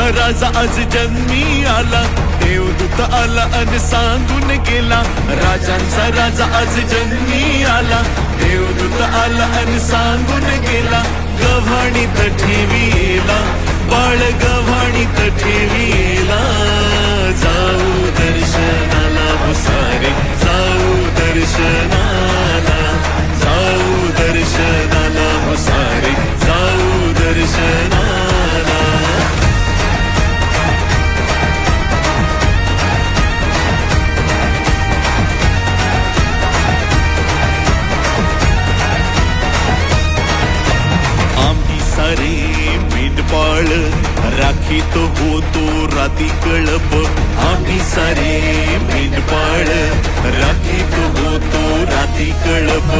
राजांचा राजा आज जन्मी आला, देवदूत आला अन सांगून गेला. राजांचा राजा आज जन्मी आला, देवदूत आला अन सांगून गेला. गव्हाणीत ठेवीला बाळ, गव्हाणीत ठेवीला. जाऊ दर्शनाला हो सारे, जाऊ दर्शनाला, जाऊ दर्शनाला हो सारे, जाऊ दर्शनाला. आम्ही सारे मेंढपाळ राखीत होतो राती कळप. आम्ही सारे मेंढपाळ राखीत होतो राती कळप.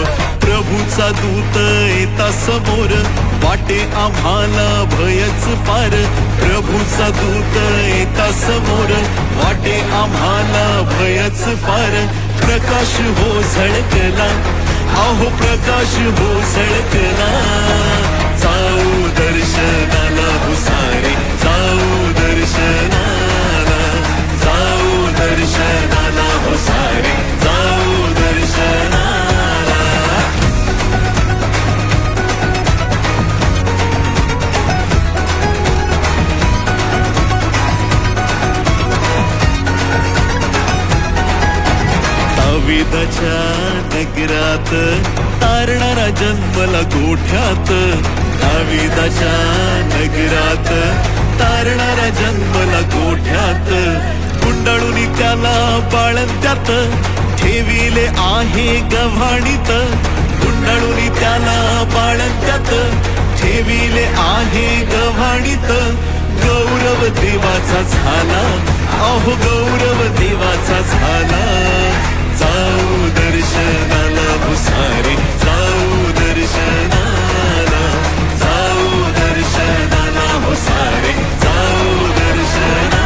प्रभूचा दूत येता समोर, वाटे आम्हाला भयच फार. प्रभूचा दूत येता समोर, वाटे आम्हाला भयच फार. प्रकाश हो झळकला, अहो प्रकाश हो झळकला. जाऊ दर्शनाला हो सारे, जाऊ दर्शनाला, जाऊ दर्शनाला हो सारे, जाऊ दर्शनाला. दाविदाच्या नगरात तारणारा जन्मला गोठ्यात. दाविदाच्या नगरात तारणारा जन्मला गोठ्यात. गुंडाळून त्याला बाळंत्यात ठेविले आहे गव्हाणीत. गुंडाळून त्याला बाळंत्यात ठेविले आहे गव्हाणीत. गौरव देवाचा झाला, अहो गौरव देवाचा झाला. जाऊ दर्शनाला हो सारे, जाऊ दर्शनाला, जाऊ दर्शनाला हो सारे, जाऊ दर्शनाला.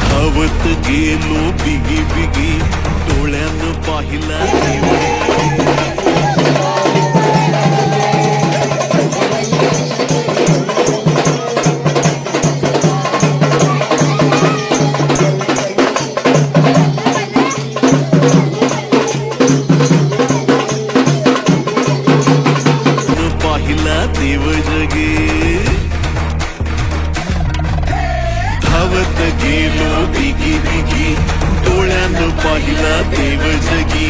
धावत गेलो बिगी बिगी, डोळ्यानं पाहिला देव. पाहिला देव जगे. धावत गेलो बिगी बिगी, डोळ्यानं पाहिला देव जगी.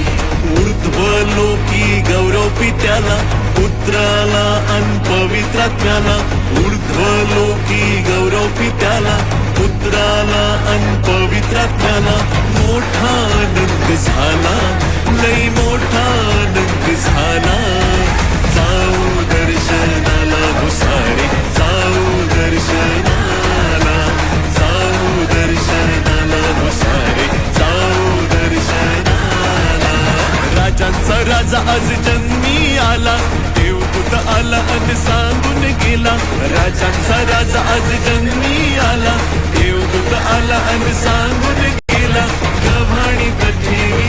ऊर्ध्व लोकी गौरव पित्याला, पुत्राला अन पवित्रात्म्याला. ऊर्ध्व लोकी गौरव पित्याला, पुत्राला अन पवित्रात्म्याला. मोठा आनंद झाला, लई मोठा आनंद झाला. जाऊ दर्शनाला हो सारे, जाऊ दर्शनाला, जाऊ दर्शनाला हो सारे, जाऊ दर्शनाला. राजांचा राजा आज जन्मी आला, देवदूत आला अन सांगून गेला. राजांचा राजा आज जन्मी आला, देवदूत आला अन सांगून गेला. गव्हाणीत ठेव